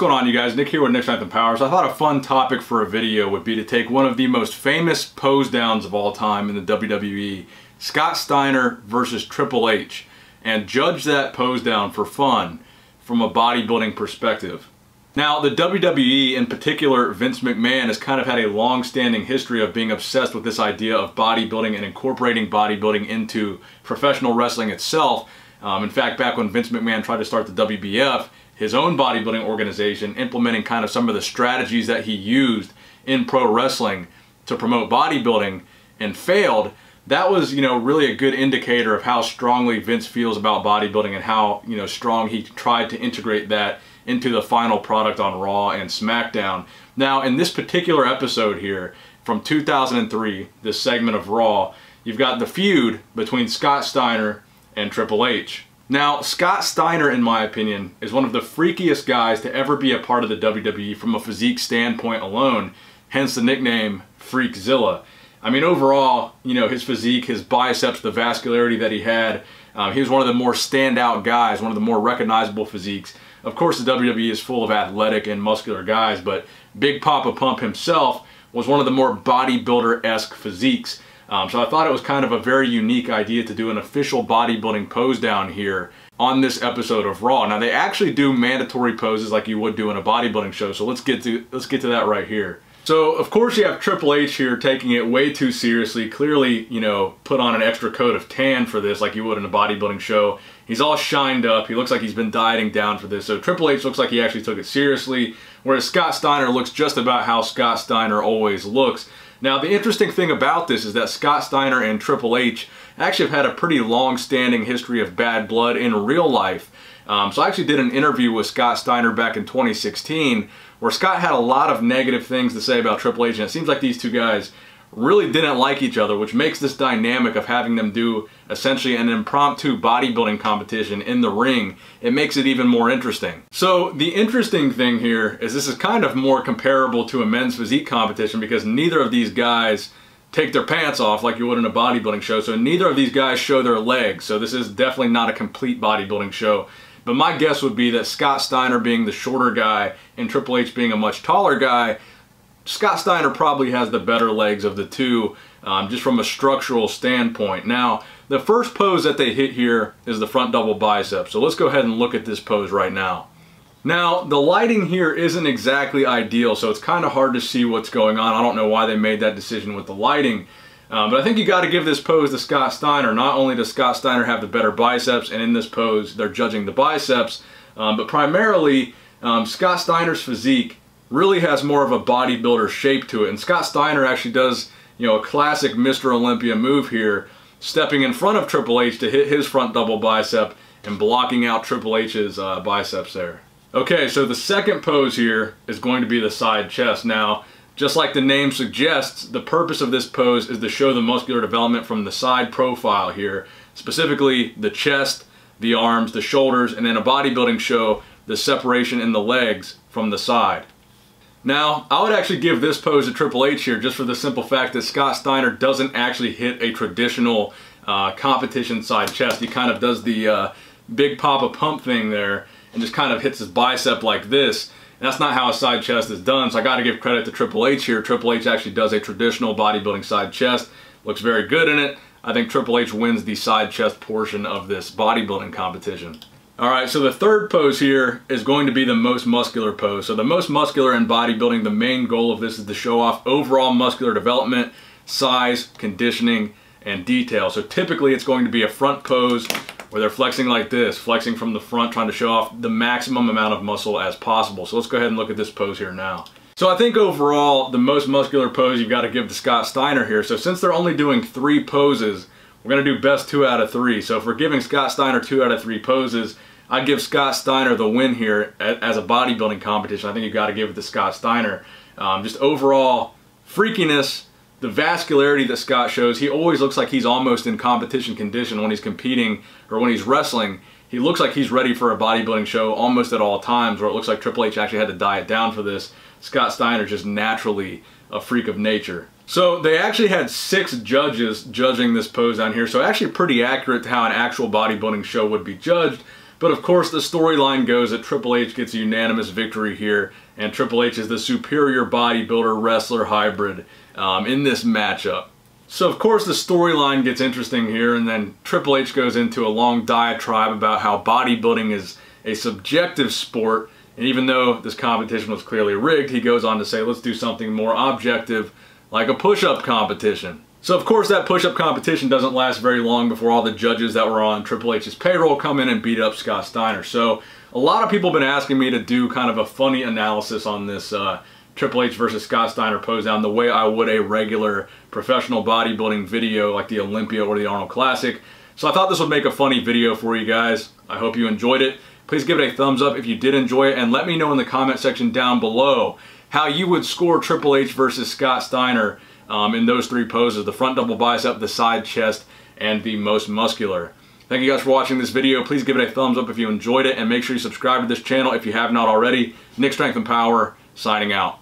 going on, you guys? Nick here with Nick's Strength and Power. So I thought a fun topic for a video would be to take one of the most famous pose downs of all time in the WWE, Scott Steiner versus Triple H, and judge that pose down for fun from a bodybuilding perspective. Now, the WWE, in particular Vince McMahon, has kind of had a long-standing history of being obsessed with this idea of bodybuilding and incorporating bodybuilding into professional wrestling itself. In fact, back when Vince McMahon tried to start the WBF, his own bodybuilding organization, implementing kind of some of the strategies that he used in pro wrestling to promote bodybuilding and failed, that was, really a good indicator of how strongly Vince feels about bodybuilding and how, strong he tried to integrate that into the final product on Raw and SmackDown. Now, in this particular episode here from 2003, this segment of Raw, you've got the feud between Scott Steiner and Triple H. Now, Scott Steiner, in my opinion, is one of the freakiest guys to ever be a part of the WWE from a physique standpoint alone, hence the nickname Freakzilla. I mean, overall, his physique, his biceps, the vascularity that he had, he was one of the more standout guys, one of the more recognizable physiques. Of course, the WWE is full of athletic and muscular guys, but Big Papa Pump himself was one of the more bodybuilder-esque physiques. So I thought it was kind of a very unique idea to do an official bodybuilding pose down here on this episode of Raw. Now, they actually do mandatory poses like you would do in a bodybuilding show, so let's get to that right here. So, of course, you have Triple H here taking it way too seriously, clearly, put on an extra coat of tan for this like you would in a bodybuilding show. He's all shined up. He looks like he's been dieting down for this. So Triple H looks like he actually took it seriously, whereas Scott Steiner looks just about how Scott Steiner always looks. Now, the interesting thing about this is that Scott Steiner and Triple H actually have had a pretty long-standing history of bad blood in real life. So I actually did an interview with Scott Steiner back in 2016 where Scott had a lot of negative things to say about Triple H, and it seems like these two guys really didn't like each other, which makes this dynamic of having them do essentially an impromptu bodybuilding competition in the ring, it makes it even more interesting. So the interesting thing here is this is kind of more comparable to a men's physique competition because neither of these guys take their pants off like you would in a bodybuilding show, so neither of these guys show their legs, so this is definitely not a complete bodybuilding show. But my guess would be that Scott Steiner being the shorter guy and Triple H being a much taller guy, Scott Steiner probably has the better legs of the two, just from a structural standpoint. Now, the first pose that they hit here is the front double bicep. So let's go ahead and look at this pose right now. Now, the lighting here isn't exactly ideal, so it's kind of hard to see what's going on. I don't know why they made that decision with the lighting. But I think you got to give this pose to Scott Steiner. Not only does Scott Steiner have the better biceps, and in this pose they're judging the biceps, but primarily Scott Steiner's physique really has more of a bodybuilder shape to it. And Scott Steiner actually does, a classic Mr. Olympia move here, stepping in front of Triple H to hit his front double bicep and blocking out Triple H's biceps there. Okay, so the second pose here is going to be the side chest. Now, just like the name suggests, the purpose of this pose is to show the muscular development from the side profile here, specifically the chest, the arms, the shoulders, and in a bodybuilding show, the separation in the legs from the side. Now, I would actually give this pose to Triple H here just for the simple fact that Scott Steiner doesn't actually hit a traditional competition side chest. He kind of does the Big Papa Pump thing there and just kind of hits his bicep like this. And that's not how a side chest is done, so I got to give credit to Triple H here. Triple H actually does a traditional bodybuilding side chest. Looks very good in it. I think Triple H wins the side chest portion of this bodybuilding competition. Alright, so the third pose here is going to be the most muscular pose. So the most muscular in bodybuilding, the main goal of this is to show off overall muscular development, size, conditioning, and detail. So typically it's going to be a front pose where they're flexing like this, flexing from the front, trying to show off the maximum amount of muscle as possible. So let's go ahead and look at this pose here now. So I think overall, the most muscular pose you've got to give to Scott Steiner here. So since they're only doing 3 poses, we're going to do best 2 out of 3. So if we're giving Scott Steiner 2 out of 3 poses, I'd give Scott Steiner the win here as a bodybuilding competition. I think you've got to give it to Scott Steiner. Just overall freakiness, the vascularity that Scott shows. He always looks like he's almost in competition condition when he's competing or when he's wrestling. He looks like he's ready for a bodybuilding show almost at all times, where it looks like Triple H actually had to diet down for this. Scott Steiner just naturally a freak of nature. So they actually had 6 judges judging this pose down here, so actually pretty accurate to how an actual bodybuilding show would be judged. But of course the storyline goes that Triple H gets a unanimous victory here, and Triple H is the superior bodybuilder wrestler hybrid in this matchup. So of course the storyline gets interesting here, and then Triple H goes into a long diatribe about how bodybuilding is a subjective sport, and even though this competition was clearly rigged, he goes on to say, let's do something more objective, like a push-up competition. So of course that push-up competition doesn't last very long before all the judges that were on Triple H's payroll come in and beat up Scott Steiner. So a lot of people have been asking me to do kind of a funny analysis on this Triple H versus Scott Steiner pose down the way I would a regular professional bodybuilding video like the Olympia or the Arnold Classic. So I thought this would make a funny video for you guys. I hope you enjoyed it. Please give it a thumbs up if you did enjoy it, and let me know in the comment section down below how you would score Triple H versus Scott Steiner in those three poses: the front double bicep, the side chest, and the most muscular. Thank you guys for watching this video. Please give it a thumbs up if you enjoyed it, and make sure you subscribe to this channel if you have not already. Nick Strength and Power, signing out.